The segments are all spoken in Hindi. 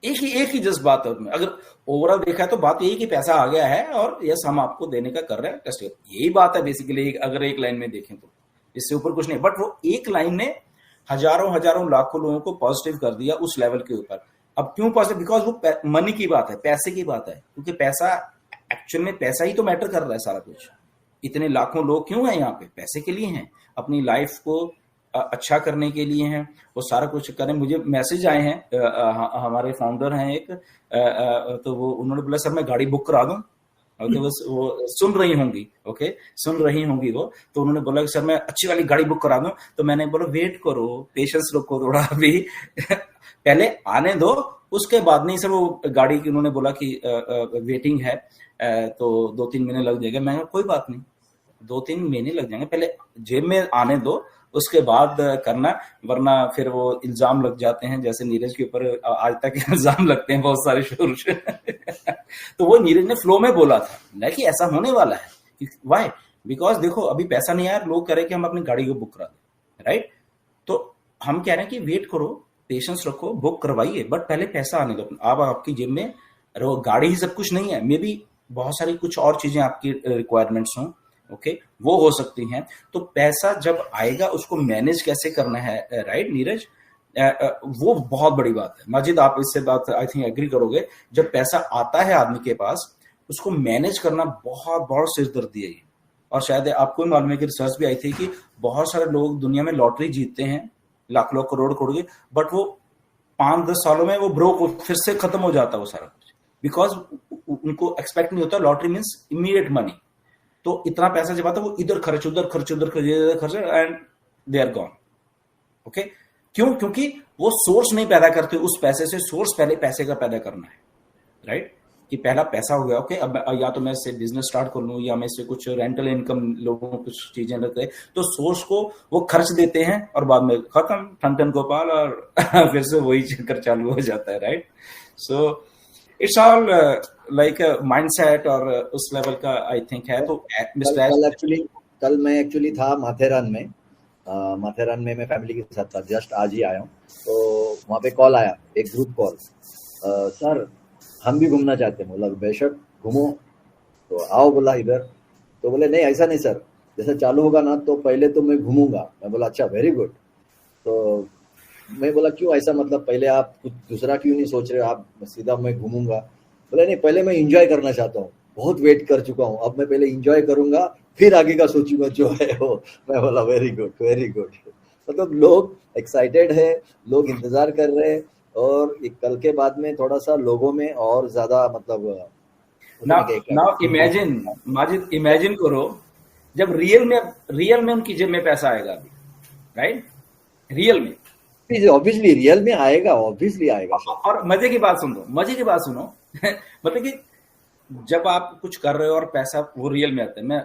एक ही जस्ट बात है उसमें। अगर ओवरऑल देखा है तो बात यही कि पैसा आ गया है और यस हम आपको देने का कर रहे हैं टेस्ट, यही बात है बेसिकली। अगर एक लाइन में देखें तो इससे ऊपर कुछ नहीं, बट वो एक लाइन ने हजारों हजारों लाखों लोगों को पॉजिटिव कर दिया उस लेवल के ऊपर। अब क्यों पॉजिटिव? बिकॉज वो मनी की बात है, पैसे की बात है, क्योंकि पैसा एक्चुअल में पैसा ही तो मैटर कर रहा है सारा कुछ। इतने लाखों लोग क्यों हैं यहाँ पे? पैसे के लिए हैं, अपनी लाइफ को अच्छा करने के लिए हैं, वो सारा कुछ करें। मुझे मैसेज आए हैं, हमारे फाउंडर हैं एक, तो वो उन्होंने बोला सर मैं गाड़ी बुक करा दूं। ओके, वो सुन रही होंगी, ओके सुन रही होंगी वो, तो उन्होंने बोला कि सर मैं अच्छी वाली गाड़ी बुक करा दूं। तो मैंने बोला वेट करो, पेशेंस रखो थोड़ा अभी पहले आने दो, उसके बाद नहीं। सर वो गाड़ी की उन्होंने बोला कि वेटिंग है, तो 2-3 महीने लग जाएगा। मैं कोई बात नहीं, 2-3 महीने लग जाएंगे, पहले जेब में आने दो, उसके बाद करना, वरना फिर वो इल्जाम लग जाते हैं, जैसे नीरज के ऊपर आज तक इल्जाम लगते हैं बहुत सारे शुरू से तो वो नीरज ने फ्लो में बोला था ना कि ऐसा होने वाला है। वाई? बिकॉज देखो अभी पैसा नहीं आया, लोग कह रहे कि हम अपनी गाड़ी को बुक करा दें, राइट? तो हम कह रहे हैं कि वेट करो, पेशेंस रखो, बुक करवाइए, बट पहले पैसा आने दो। आप आपकी जेब में रहो, गाड़ी ही सब कुछ नहीं है, मे बी बहुत सारी कुछ और चीजें आपकी रिक्वायरमेंट्स हों, ओके वो हो सकती हैं। तो पैसा जब आएगा उसको मैनेज कैसे करना है, राइट नीरज? वो बहुत बड़ी बात है। माजिद आप इससे बात आई थिंक एग्री करोगे, जब पैसा आता है आदमी के पास उसको मैनेज करना बहुत बहुत सिरदर्दी है। और शायद आपको भी मालूम है कि रिसर्च भी आई थी कि बहुत सारे लोग दुनिया में लॉटरी जीतते हैं, लाख लाख करोड़ करोड़ की, बट वो 5-10 सालों में वो ब्रोक फिर से खत्म हो जाता है वो सारा कुछ, बिकॉज उनको एक्सपेक्ट नहीं होता। लॉटरी मीन्स इमीडिएट मनी, तो इतना पैसा जब आता है वो इधर खर्च उधर खर्च उधर खर्च and they are gone. Okay, क्यों? क्योंकि वो सोर्स नहीं पैदा करते उस पैसे से। सोर्स पहले पैसे का पैदा करना है, राइट? कि पहला पैसा हो गया, ओके अब या तो मैं इससे बिजनेस स्टार्ट कर लूं या मैं इससे कुछ रेंटल इनकम, लोगों को कुछ चीजें लगते हैं, तो सोर्स को वो खर्च देते हैं और बाद में खत्म, ठन ठन गोपाल, और फिर से वही चक्कर चालू हो जाता है, right? So it's all like mindset और उस लेवल का आई थिंक है। तो कल मैं एक्चुअली था माथेरान में, माथेरान में मैं फैमिली के साथ था, जस्ट आज ही आया हूँ। तो वहाँ पे कॉल आया, एक ग्रुप कॉल, सर हम भी घूमना चाहते हैं। बोला बेशक घूमो, तो आओ बोला इधर। तो बोले नहीं ऐसा नहीं सर, जैसे चालू होगा ना तो पहले तो मैं घूमूंगा। मैं बोला अच्छा वेरी गुड। तो मैं बोला क्यों ऐसा, मतलब पहले आप कुछ दूसरा क्यों नहीं सोच रहे, आप सीधा मैं घूमूंगा? बोले नहीं पहले मैं एंजॉय करना चाहता हूँ, बहुत वेट कर चुका हूँ, अब मैं पहले एंजॉय करूंगा फिर आगे का सोचूंगा जो है वो। मैं बोला वेरी गुड वेरी गुड। मतलब लोग एक्साइटेड है, लोग इंतजार कर रहे हैं, और कल के बाद में थोड़ा सा लोगों में और ज्यादा मतलब नाउ इमेजिन माजिद, इमेजिन करो जब रियल में उनकी जेब में पैसा आएगा अभी, राइट? रियल में ऑब्वियसली रियल में आएगा, ऑब्वियसली आएगा। और मजे की बात सुन लो, मजे की बात सुनो मतलब कि जब आप कुछ कर रहे हो और पैसा वो रियल में आता है। मैं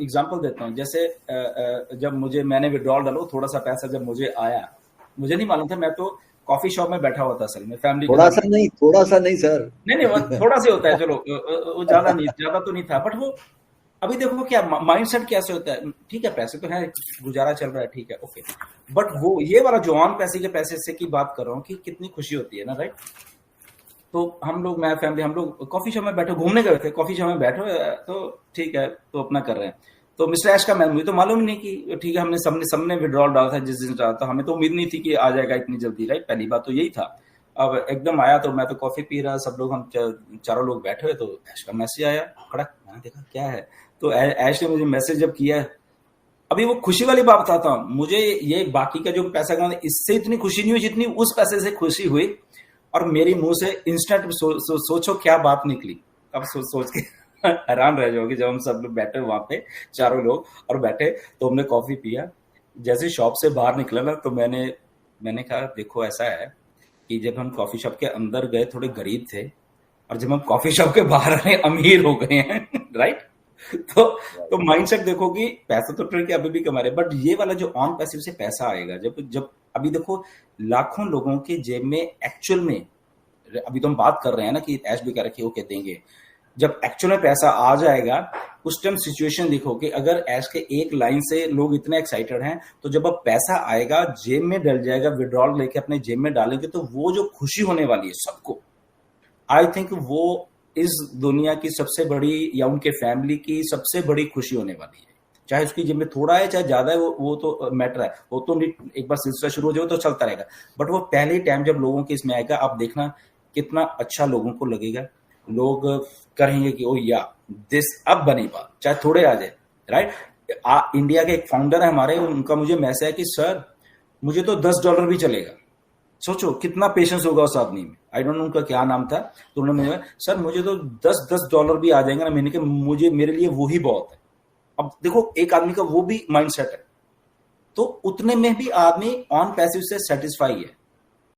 एग्जांपल देता हूँ, जैसे जब मैंने विड्रॉल डाला, थोड़ा सा पैसा जब मुझे आया, मुझे नहीं मालूम था, मैं तो कॉफी शॉप में बैठा हुआ था असल में फैमिली। थोड़ा सा नहीं सर, नहीं वो थोड़ा सा होता है, चलो वो ज्यादा तो नहीं था, बट वो अभी देखो क्या माइंडसेट कैसे होता है। ठीक है पैसे तो है, गुजारा चल रहा है, ठीक है ओके, बट वो ये वाला जो ऑन पैसे के पैसे से की बात कर रहा हूँ कि कितनी खुशी होती है ना, राइट? तो हम लोग, मैं फैमिली, हम लोग कॉफी शॉप में बैठे, घूमने गए थे, कॉफी शॉप में बैठे, तो ठीक है तो अपना कर रहे हैं। तो मिस्टर ऐश का मुझे तो मालूम नहीं कि ठीक है, हमने सबने विड्रॉल डाला था जिस दिन डाला था, हमें तो उम्मीद नहीं थी कि आ जाएगा इतनी जल्दी, राइट? पहली बात तो यही था। अब एकदम आया तो मैं तो कॉफी पी रहा, सब लोग, हम चारों लोग बैठे हुए, तो ऐश का मैसेज आया खड़ा, मैंने देखा क्या है, तो ऐश ने मुझे मैसेज जब किया, अभी वो खुशी वाली बात बताता हूँ, मुझे ये बाकी का जो पैसा कमाना इससे इतनी खुशी नहीं हुई जितनी उस पैसे से खुशी हुई। और मेरी मुंह से इंस्टेंट सोचो क्या बात निकली। अब सोच के हैरान रह जाओगे, जब हम सब लोग बैठे वहां पे, चारों लोग और बैठे, तो हमने कॉफी पिया, जैसे शॉप से बाहर निकला ना, तो मैंने कहा देखो ऐसा है कि जब हम कॉफी शॉप के अंदर गए थोड़े गरीब थे, और जब हम कॉफी शॉप के बाहर आए अमीर हो गए हैं राइट? तो माइंडसेट देखो कि पैसा तो ट्रेड के अभी भी कमा रहे, बट ये वाला जो ऑन पैसिव से पैसा आएगा, जब अभी देखो लाखों लोगों के जेब में एक्चुअल में, अभी तो हम बात कर रहे हैं ना कि ऐश भी कह रखे ओके देंगे, जब एक्चुअल में पैसा आ जाएगा उस टाइम सिचुएशन देखो कि अगर ऐश के एक लाइन से लोग इतने एक्साइटेड हैं, तो जब अब पैसा आएगा जेब में डल जाएगा, विड्रॉल लेके अपने जेब में डालेंगे, तो वो जो खुशी होने वाली है सबको, आई थिंक वो इस दुनिया की सबसे बड़ी या उनके फैमिली की सबसे बड़ी खुशी होने वाली है। चाहे उसकी जेब में थोड़ा है चाहे ज्यादा है, वो तो मैटर है, वो तो एक बार सिलसिला शुरू हो जाए तो चलता रहेगा। बट वो पहले टाइम जब लोगों के इसमें आएगा, आप देखना कितना अच्छा लोगों को लगेगा। लोग कहेंगे कि ओ या दिस अब बनी बात, चाहे थोड़े आ जाए, राइट। इंडिया के एक फाउंडर है हमारे, उनका मुझे मैसेज है कि सर मुझे तो $10 भी चलेगा। सोचो कितना पेशेंस होगा उस आदमी में। आई डोंट नो उनका क्या नाम था, तो उन्होंने मुझे, सर मुझे तो $10 भी आ जाएंगे ना महीने के, मुझे मेरे लिए वो ही बहुत है। अब देखो एक आदमी का वो भी माइंडसेट है, तो उतने में भी आदमी ऑन पैसिव से सेटिस्फाई है।